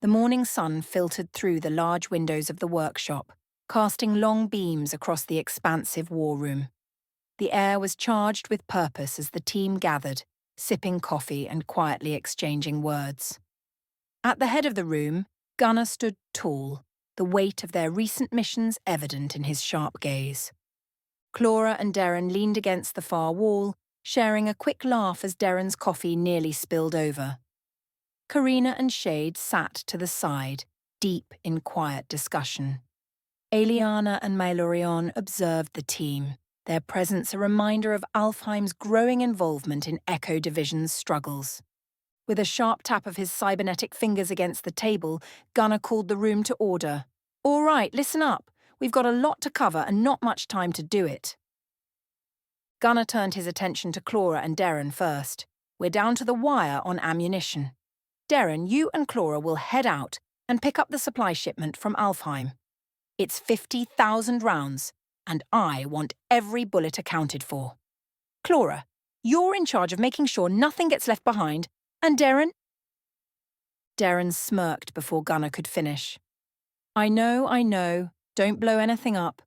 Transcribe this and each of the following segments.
The morning sun filtered through the large windows of the workshop, casting long beams across the expansive war room. The air was charged with purpose as the team gathered, sipping coffee and quietly exchanging words. At the head of the room, Gunnar stood tall, the weight of their recent missions evident in his sharp gaze. Clara and Darren leaned against the far wall, sharing a quick laugh as Darren's coffee nearly spilled over. Karina and Shade sat to the side, deep in quiet discussion. Eliana and Mailorion observed the team, their presence a reminder of Alfheim's growing involvement in Echo Division's struggles. With a sharp tap of his cybernetic fingers against the table, Gunnar called the room to order. "All right, listen up. We've got a lot to cover and not much time to do it." Gunnar turned his attention to Clara and Darren first. "We're down to the wire on ammunition. Darren, you and Clara will head out and pick up the supply shipment from Alfheim. It's 50,000 rounds, and I want every bullet accounted for. Clara, you're in charge of making sure nothing gets left behind, and Darren—" Darren smirked before Gunnar could finish. I know. Don't blow anything up.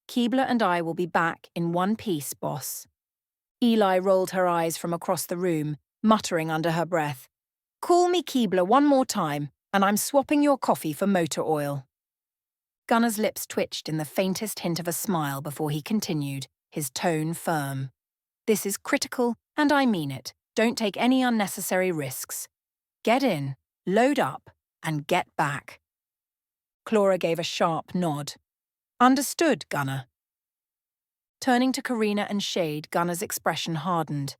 Keebler and I will be back in one piece, boss." Eli rolled her eyes from across the room, muttering under her breath. "Call me Keebler one more time, and I'm swapping your coffee for motor oil." Gunnar's lips twitched in the faintest hint of a smile before he continued, his tone firm. "This is critical, and I mean it. Don't take any unnecessary risks. Get in, load up, and get back." Clara gave a sharp nod. "Understood, Gunnar." Turning to Karina and Shade, Gunnar's expression hardened.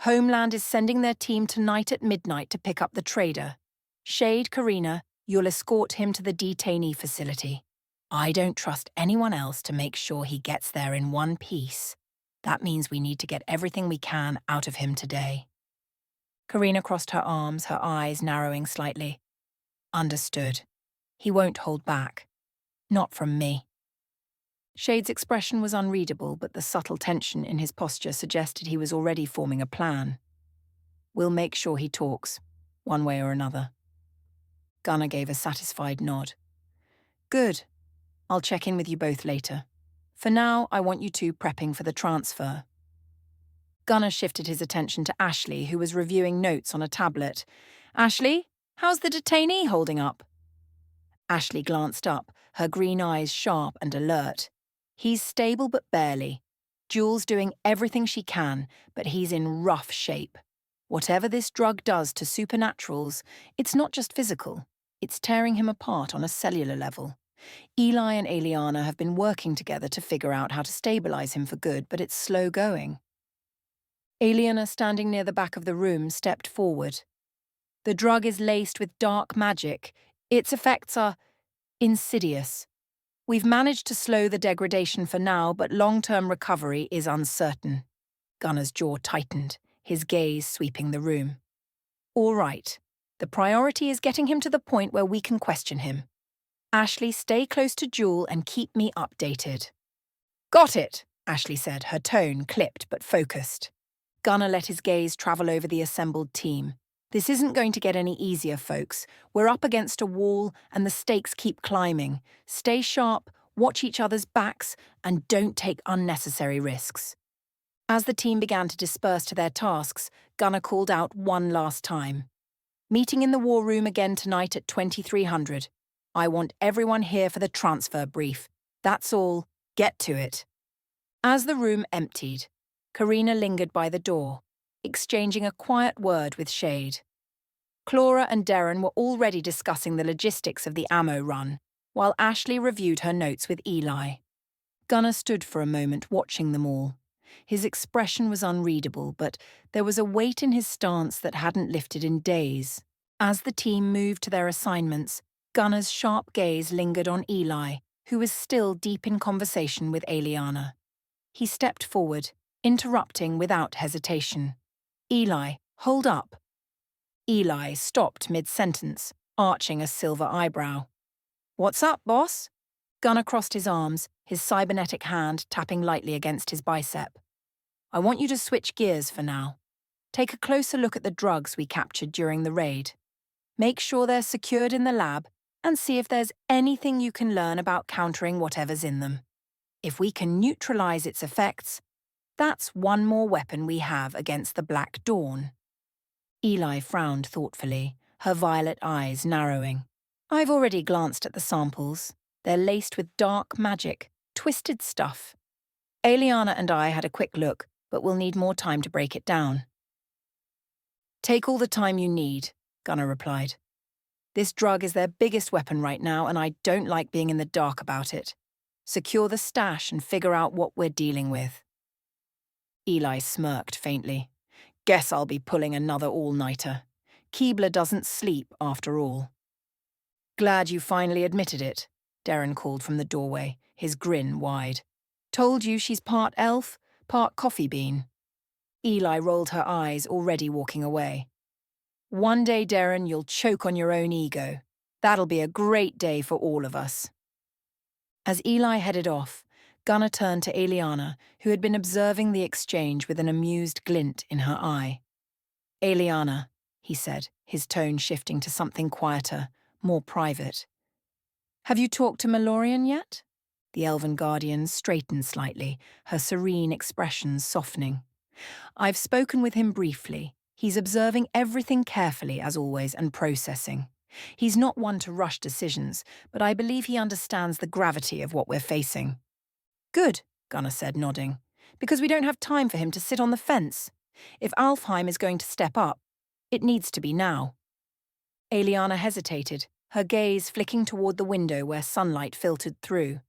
"Homeland is sending their team tonight at midnight to pick up the trader. Shade, Karina, you'll escort him to the detainee facility. I don't trust anyone else to make sure he gets there in one piece. That means we need to get everything we can out of him today." Karina crossed her arms, her eyes narrowing slightly. "Understood. He won't hold back. Not from me." Shade's expression was unreadable, but the subtle tension in his posture suggested he was already forming a plan. "We'll make sure he talks, one way or another." Gunnar gave a satisfied nod. "Good. I'll check in with you both later. For now, I want you two prepping for the transfer." Gunnar shifted his attention to Ashley, who was reviewing notes on a tablet. "Ashley, how's the detainee holding up?" Ashley glanced up, her green eyes sharp and alert. "He's stable but barely. Jules doing everything she can, but he's in rough shape. Whatever this drug does to supernaturals, it's not just physical. It's tearing him apart on a cellular level. Eli and Eliana have been working together to figure out how to stabilize him for good, but it's slow going." Eliana, standing near the back of the room, stepped forward. "The drug is laced with dark magic. Its effects are insidious. We've managed to slow the degradation for now, but long-term recovery is uncertain." Gunnar's jaw tightened, his gaze sweeping the room. "All right. The priority is getting him to the point where we can question him. Ashley, stay close to Jewel and keep me updated." "Got it," Ashley said, her tone clipped but focused. Gunnar let his gaze travel over the assembled team. "This isn't going to get any easier, folks. We're up against a wall, and the stakes keep climbing. Stay sharp, watch each other's backs, and don't take unnecessary risks." As the team began to disperse to their tasks, Gunnar called out one last time. "Meeting in the war room again tonight at 2300. I want everyone here for the transfer brief. That's all. Get to it." As the room emptied, Karina lingered by the door, exchanging a quiet word with Shade. Clara and Darren were already discussing the logistics of the ammo run, while Ashley reviewed her notes with Eli. Gunnar stood for a moment watching them all. His expression was unreadable, but there was a weight in his stance that hadn't lifted in days. As the team moved to their assignments, Gunnar's sharp gaze lingered on Eli, who was still deep in conversation with Eliana. He stepped forward, interrupting without hesitation. "Eli, hold up." Eli stopped mid-sentence, arching a silver eyebrow. "What's up, boss?" Gunnar crossed his arms, his cybernetic hand tapping lightly against his bicep. "I want you to switch gears for now. Take a closer look at the drugs we captured during the raid. Make sure they're secured in the lab and see if there's anything you can learn about countering whatever's in them. If we can neutralize its effects, that's one more weapon we have against the Black Dawn. Eli frowned thoughtfully, her violet eyes narrowing. I've already glanced at the samples. They're laced with dark magic, twisted stuff. Eliana and I had a quick look, but we'll need more time to break it down. Take all the time you need, Gunnar replied. This drug is their biggest weapon right now, and I don't like being in the dark about it. Secure the stash and figure out what we're dealing with. Eli smirked faintly. Guess I'll be pulling another all-nighter. Keebler doesn't sleep, after all. Glad you finally admitted it, Darren called from the doorway, his grin wide. Told you she's part elf, part coffee bean. Eli rolled her eyes, already walking away. One day, Darren, you'll choke on your own ego. That'll be a great day for all of us. As Eli headed off, Gunnar turned to Eliana, who had been observing the exchange with an amused glint in her eye. Eliana, he said, his tone shifting to something quieter, more private. Have you talked to Malorian yet? The elven guardian straightened slightly, her serene expressions softening. I've spoken with him briefly. He's observing everything carefully, as always, and processing. He's not one to rush decisions, but I believe he understands the gravity of what we're facing. Good, Gunnar said, nodding, because we don't have time for him to sit on the fence. If Alfheim is going to step up, it needs to be now. Eliana hesitated, her gaze flicking toward the window where sunlight filtered through.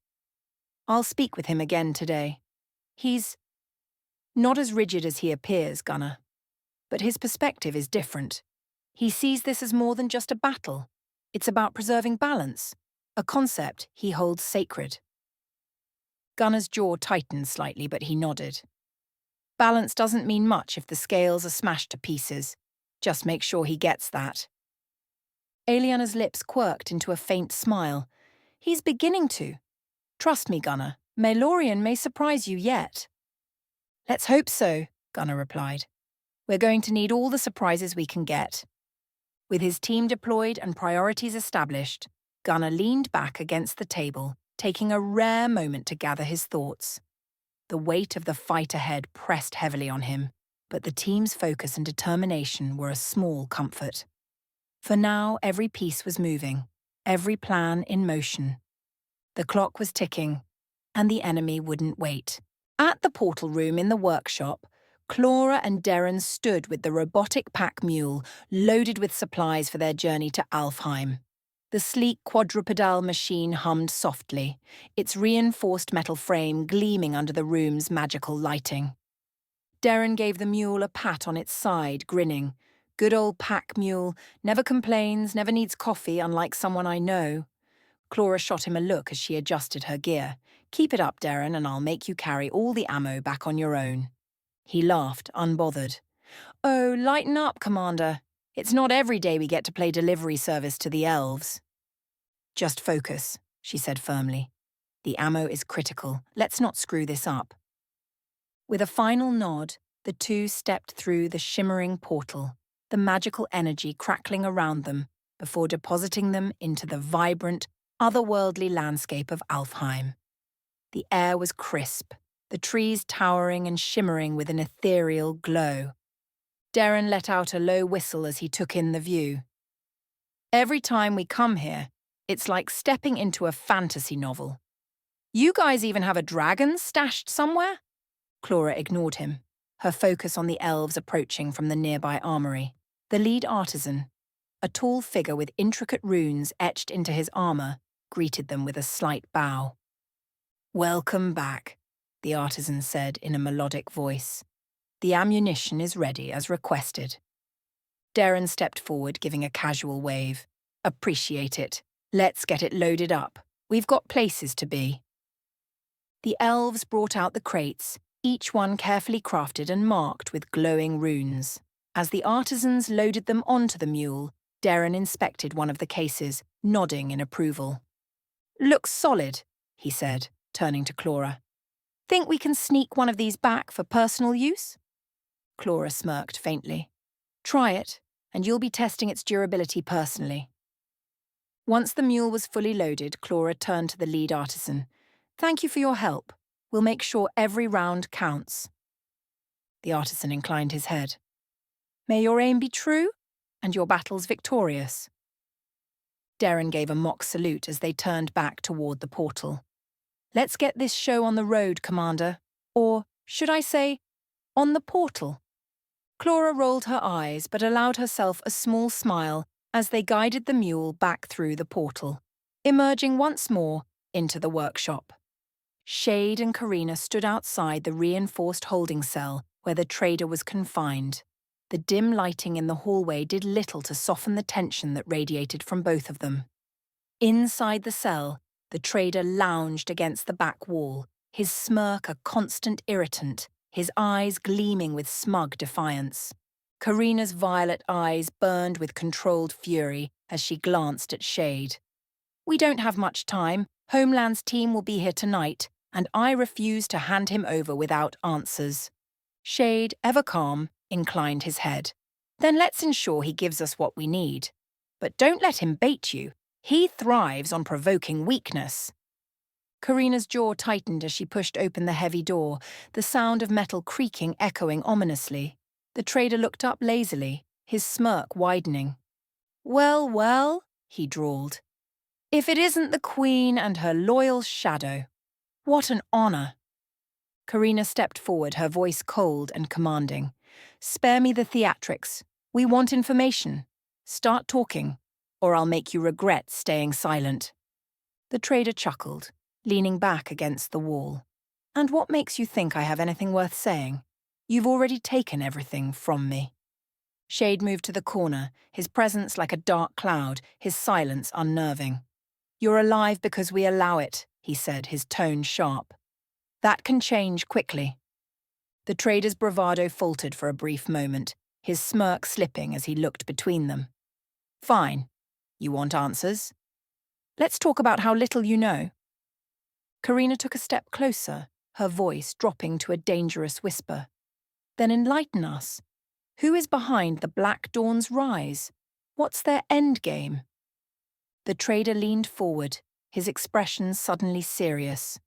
I'll speak with him again today. He's not as rigid as he appears, Gunnar. But his perspective is different. He sees this as more than just a battle. It's about preserving balance, a concept he holds sacred. Gunnar's jaw tightened slightly, but he nodded. Balance doesn't mean much if the scales are smashed to pieces. Just make sure he gets that. Eliana's lips quirked into a faint smile. He's beginning to. Trust me, Gunnar. Malorian may surprise you yet. Let's hope so, Gunnar replied. We're going to need all the surprises we can get. With his team deployed and priorities established, Gunnar leaned back against the table, taking a rare moment to gather his thoughts. The weight of the fight ahead pressed heavily on him, but the team's focus and determination were a small comfort. For now, every piece was moving, every plan in motion. The clock was ticking, and the enemy wouldn't wait. At the portal room in the workshop, Clara and Darren stood with the robotic pack mule loaded with supplies for their journey to Alfheim. The sleek quadrupedal machine hummed softly, its reinforced metal frame gleaming under the room's magical lighting. Darren gave the mule a pat on its side, grinning. Good old pack mule, never complains, never needs coffee, unlike someone I know. Clara shot him a look as she adjusted her gear. Keep it up, Darren, and I'll make you carry all the ammo back on your own. He laughed, unbothered. Oh, lighten up, Commander. It's not every day we get to play delivery service to the elves. Just focus, she said firmly. The ammo is critical. Let's not screw this up. With a final nod, the two stepped through the shimmering portal, the magical energy crackling around them before depositing them into the vibrant, otherworldly landscape of Alfheim. The air was crisp, the trees towering and shimmering with an ethereal glow. Darren let out a low whistle as he took in the view. Every time we come here, it's like stepping into a fantasy novel. You guys even have a dragon stashed somewhere? Clara ignored him, her focus on the elves approaching from the nearby armory. The lead artisan, a tall figure with intricate runes etched into his armor, greeted them with a slight bow. Welcome back, the artisan said in a melodic voice. The ammunition is ready as requested. Darren stepped forward, giving a casual wave. Appreciate it. Let's get it loaded up. We've got places to be. The elves brought out the crates, each one carefully crafted and marked with glowing runes. As the artisans loaded them onto the mule, Darren inspected one of the cases, nodding in approval. Looks solid, he said, turning to Clara. Think we can sneak one of these back for personal use? Clara smirked faintly. Try it. and you'll be testing its durability personally. Once the mule was fully loaded, Clara turned to the lead artisan. Thank you for your help. We'll make sure every round counts. The artisan inclined his head. May your aim be true, and your battles victorious. Darren gave a mock salute as they turned back toward the portal. Let's get this show on the road, Commander. Or, should I say, on the portal. Clara rolled her eyes but allowed herself a small smile as they guided the mule back through the portal, emerging once more into the workshop. Shade and Karina stood outside the reinforced holding cell where the trader was confined. The dim lighting in the hallway did little to soften the tension that radiated from both of them. Inside the cell, the trader lounged against the back wall, his smirk a constant irritant, his eyes gleaming with smug defiance. Karina's violet eyes burned with controlled fury as she glanced at Shade. We don't have much time. Homeland's team will be here tonight, and I refuse to hand him over without answers. Shade, ever calm, inclined his head. Then let's ensure he gives us what we need. But don't let him bait you. He thrives on provoking weakness. Karina's jaw tightened as she pushed open the heavy door, the sound of metal creaking echoing ominously. The trader looked up lazily, his smirk widening. Well, well, he drawled. If it isn't the Queen and her loyal shadow. What an honor. Karina stepped forward, her voice cold and commanding. Spare me the theatrics. We want information. Start talking, or I'll make you regret staying silent. The trader chuckled, leaning back against the wall. And what makes you think I have anything worth saying? You've already taken everything from me. Shade moved to the corner, his presence like a dark cloud, his silence unnerving. You're alive because we allow it, he said, his tone sharp. That can change quickly. The trader's bravado faltered for a brief moment, his smirk slipping as he looked between them. Fine. You want answers? Let's talk about how little you know. Karina took a step closer, her voice dropping to a dangerous whisper. Then enlighten us. Who is behind the Black Dawn's rise? What's their endgame? The trader leaned forward, his expression suddenly serious.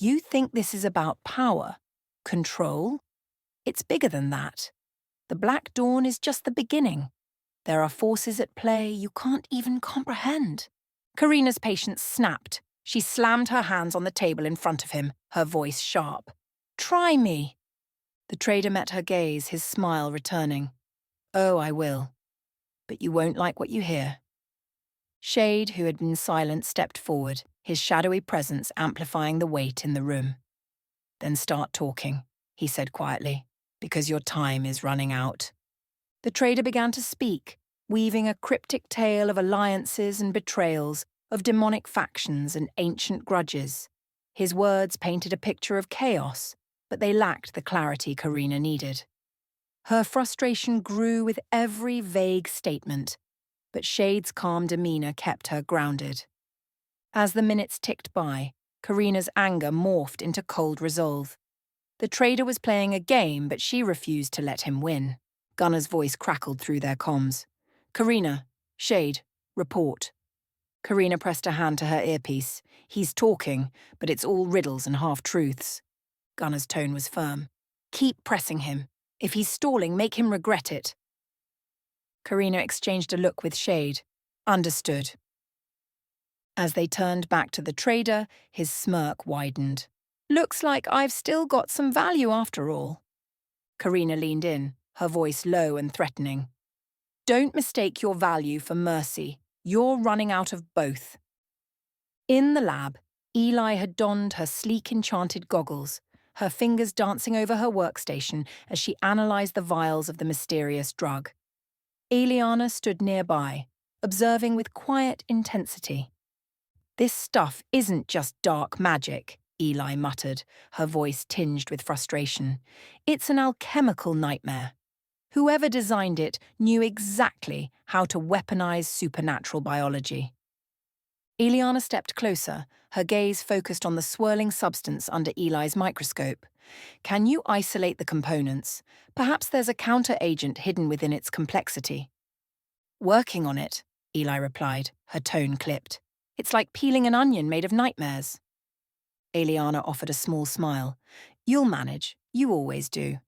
You think this is about power? Control? It's bigger than that. The Black Dawn is just the beginning. There are forces at play you can't even comprehend. Karina's patience snapped. She slammed her hands on the table in front of him, her voice sharp. Try me. The trader met her gaze, his smile returning. Oh, I will. But you won't like what you hear. Shade, who had been silent, stepped forward, his shadowy presence amplifying the weight in the room. Then start talking, he said quietly, because your time is running out. The trader began to speak, weaving a cryptic tale of alliances and betrayals, of demonic factions and ancient grudges. His words painted a picture of chaos, but they lacked the clarity Karina needed. Her frustration grew with every vague statement, but Shade's calm demeanor kept her grounded. As the minutes ticked by, Karina's anger morphed into cold resolve. The trader was playing a game, but she refused to let him win. Gunner's voice crackled through their comms. Karina, Shade, report. Karina pressed a hand to her earpiece. He's talking, but it's all riddles and half-truths. Gunner's tone was firm. Keep pressing him. If he's stalling, make him regret it. Karina exchanged a look with Shade. Understood. As they turned back to the trader, his smirk widened. Looks like I've still got some value after all. Karina leaned in, her voice low and threatening. Don't mistake your value for mercy. You're running out of both. In the lab, Eli had donned her sleek enchanted goggles, her fingers dancing over her workstation as she analysed the vials of the mysterious drug. Eliana stood nearby, observing with quiet intensity. This stuff isn't just dark magic, Eli muttered, her voice tinged with frustration. It's an alchemical nightmare. Whoever designed it knew exactly how to weaponize supernatural biology. Eliana stepped closer, her gaze focused on the swirling substance under Eli's microscope. Can you isolate the components? Perhaps there's a counter-agent hidden within its complexity. Working on it, Eli replied, her tone clipped. It's like peeling an onion made of nightmares. Eliana offered a small smile. You'll manage. You always do.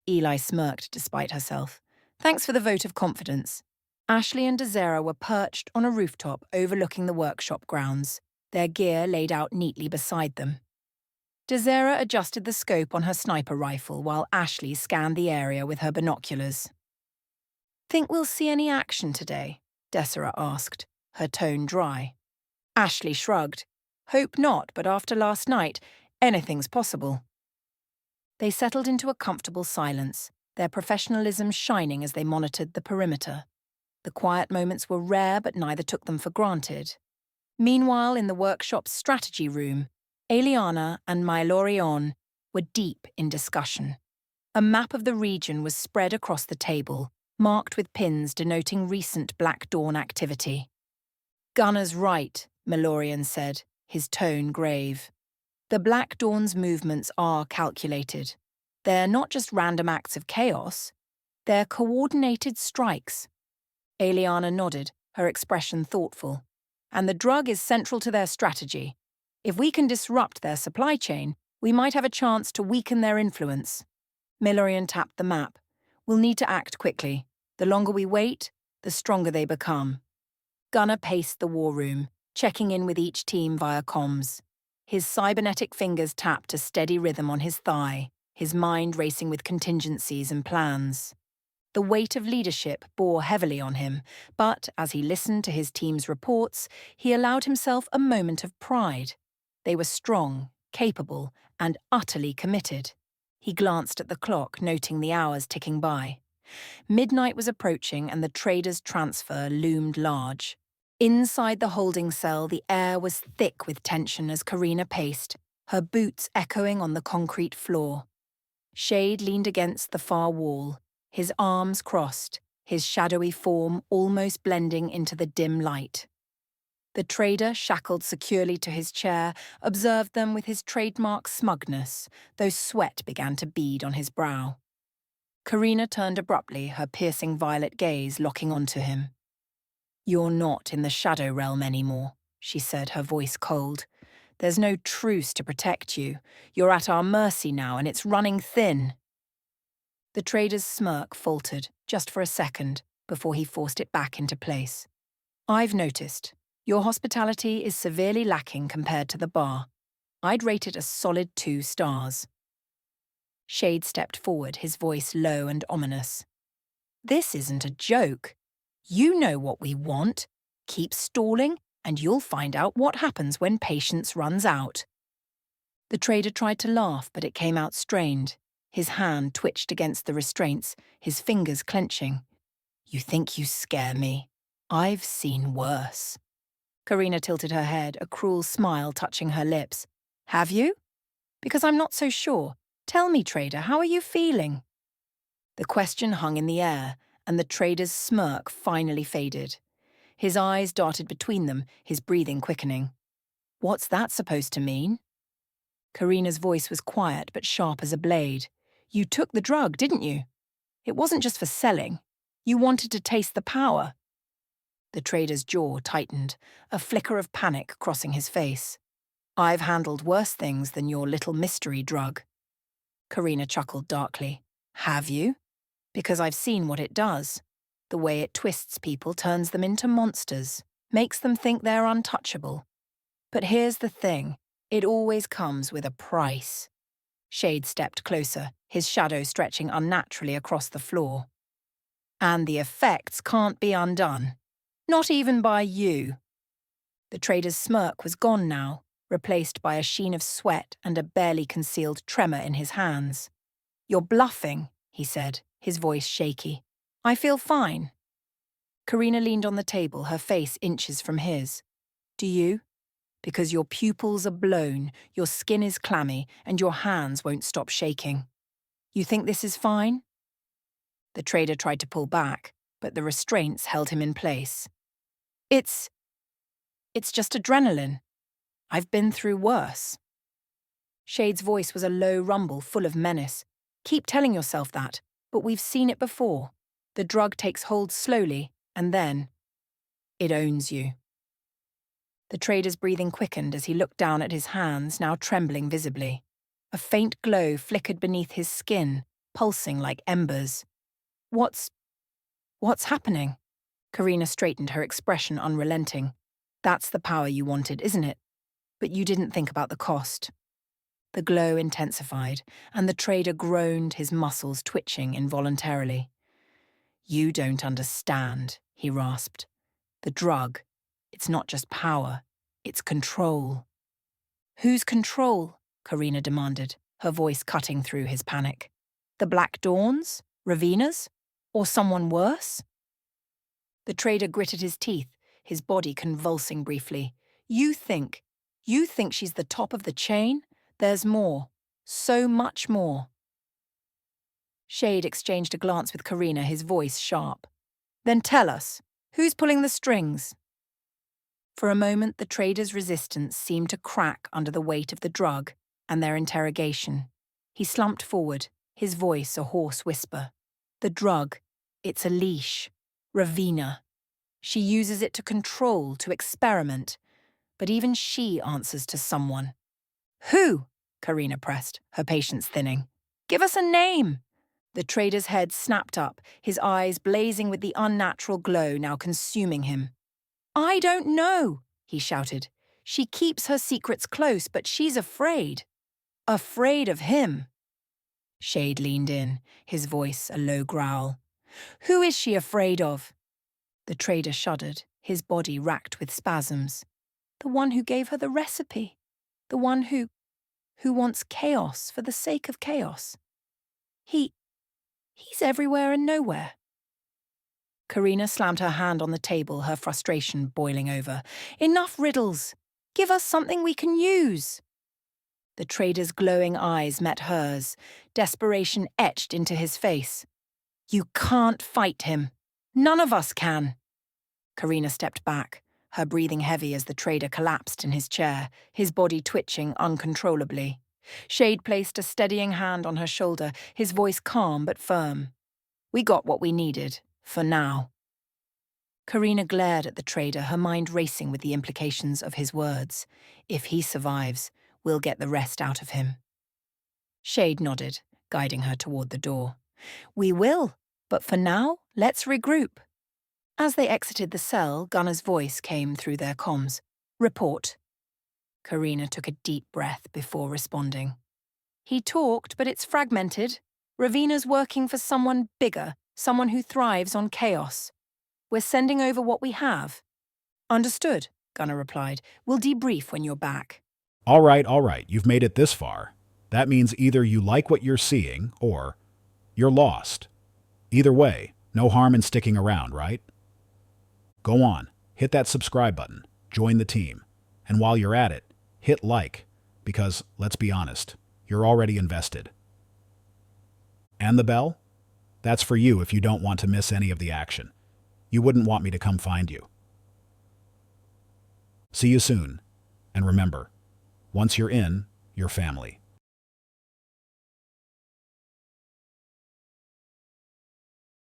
Eli smirked despite herself. Thanks for the vote of confidence. Ashley and Desera were perched on a rooftop overlooking the workshop grounds, their gear laid out neatly beside them. Desera adjusted the scope on her sniper rifle while Ashley scanned the area with her binoculars. Think we'll see any action today? Desera asked, her tone dry. Ashley shrugged. Hope not, but after last night, anything's possible. They settled into a comfortable silence, their professionalism shining as they monitored the perimeter. The quiet moments were rare, but neither took them for granted. Meanwhile, in the workshop's strategy room, Eliana and Mylorion were deep in discussion. A map of the region was spread across the table, marked with pins denoting recent Black Dawn activity. Gunner's right, Mylorion said, his tone grave. The Black Dawn's movements are calculated. They're not just random acts of chaos, they're coordinated strikes. Eliana nodded, her expression thoughtful. And the drug is central to their strategy. If we can disrupt their supply chain, we might have a chance to weaken their influence. Mylorion tapped the map. We'll need to act quickly. The longer we wait, the stronger they become. Gunner paced the war room, checking in with each team via comms. His cybernetic fingers tapped a steady rhythm on his thigh, his mind racing with contingencies and plans. The weight of leadership bore heavily on him, but as he listened to his team's reports, he allowed himself a moment of pride. They were strong, capable, and utterly committed. He glanced at the clock, noting the hours ticking by. Midnight was approaching and the trader's transfer loomed large. Inside the holding cell, the air was thick with tension as Karina paced, her boots echoing on the concrete floor. Shade leaned against the far wall, his arms crossed, his shadowy form almost blending into the dim light. The trader, shackled securely to his chair, observed them with his trademark smugness, though sweat began to bead on his brow. Karina turned abruptly, her piercing violet gaze locking onto him. You're not in the shadow realm anymore, she said, her voice cold. There's no truce to protect you. You're at our mercy now, and it's running thin. The trader's smirk faltered, just for a second, before he forced it back into place. I've noticed. Your hospitality is severely lacking compared to the bar. I'd rate it a solid 2 stars. Shade stepped forward, his voice low and ominous. This isn't a joke. You know what we want. Keep stalling, and you'll find out what happens when patience runs out. The trader tried to laugh, but it came out strained. His hand twitched against the restraints, his fingers clenching. You think you scare me? I've seen worse. Karina tilted her head, a cruel smile touching her lips. Have you? Because I'm not so sure. Tell me, trader, how are you feeling? The question hung in the air, and the trader's smirk finally faded. His eyes darted between them, his breathing quickening. What's that supposed to mean? Karina's voice was quiet but sharp as a blade. You took the drug, didn't you? It wasn't just for selling. You wanted to taste the power. The trader's jaw tightened, a flicker of panic crossing his face. I've handled worse things than your little mystery drug. Karina chuckled darkly. Have you? Because I've seen what it does. The way it twists people turns them into monsters, makes them think they're untouchable. But here's the thing, it always comes with a price. Shade stepped closer, his shadow stretching unnaturally across the floor. And the effects can't be undone. Not even by you. The trader's smirk was gone now, replaced by a sheen of sweat and a barely concealed tremor in his hands. You're bluffing, he said, his voice shaky. I feel fine. Karina leaned on the table, her face inches from his. Do you? Because your pupils are blown, your skin is clammy, and your hands won't stop shaking. You think this is fine? The trader tried to pull back, but the restraints held him in place. It's just adrenaline. I've been through worse. Shade's voice was a low rumble full of menace. Keep telling yourself that, but we've seen it before. The drug takes hold slowly, And then, it owns you. The trader's breathing quickened as he looked down at his hands, now trembling visibly. A faint glow flickered beneath his skin, pulsing like embers. What's happening? Karina straightened, her expression unrelenting. That's the power you wanted, isn't it? But you didn't think about the cost. The glow intensified, and the trader groaned, his muscles twitching involuntarily. You don't understand, he rasped. The drug, it's not just power, it's control. Whose control? Karina demanded, her voice cutting through his panic. The Black Dawn's? Ravina's? Or someone worse? The trader gritted his teeth, his body convulsing briefly. You think she's the top of the chain? There's more. So much more. Shade exchanged a glance with Karina, his voice sharp. Then tell us, who's pulling the strings? For a moment, the trader's resistance seemed to crack under the weight of the drug and their interrogation. He slumped forward, his voice a hoarse whisper. The drug, it's a leash. Ravina. She uses it to control, to experiment. But even she answers to someone. Who? Karina pressed, her patience thinning. Give us a name! The trader's head snapped up, his eyes blazing with the unnatural glow now consuming him. I don't know, he shouted. She keeps her secrets close, but she's afraid. Afraid of him. Shade leaned in, his voice a low growl. Who is she afraid of? The trader shuddered, his body racked with spasms. The one who gave her the recipe. The one who wants chaos for the sake of chaos. He's everywhere and nowhere. Karina slammed her hand on the table, her frustration boiling over. Enough riddles. Give us something we can use. The trader's glowing eyes met hers, desperation etched into his face. You can't fight him. None of us can. Karina stepped back, her breathing heavy as the trader collapsed in his chair, his body twitching uncontrollably. Shade placed a steadying hand on her shoulder, his voice calm but firm. We got what we needed, for now. Karina glared at the trader, her mind racing with the implications of his words. If he survives, we'll get the rest out of him. Shade nodded, guiding her toward the door. We will, but for now, let's regroup. As they exited the cell, Gunner's voice came through their comms. Report. Karina took a deep breath before responding. He talked, but it's fragmented. Ravina's working for someone bigger, someone who thrives on chaos. We're sending over what we have. Understood, Gunner replied. We'll debrief when you're back. All right, you've made it this far. That means either you like what you're seeing, or you're lost. Either way, no harm in sticking around, right? Go on, hit that subscribe button, join the team. And while you're at it, hit like, because, let's be honest, you're already invested. And the bell? That's for you if you don't want to miss any of the action. You wouldn't want me to come find you. See you soon. And remember, once you're in, you're family.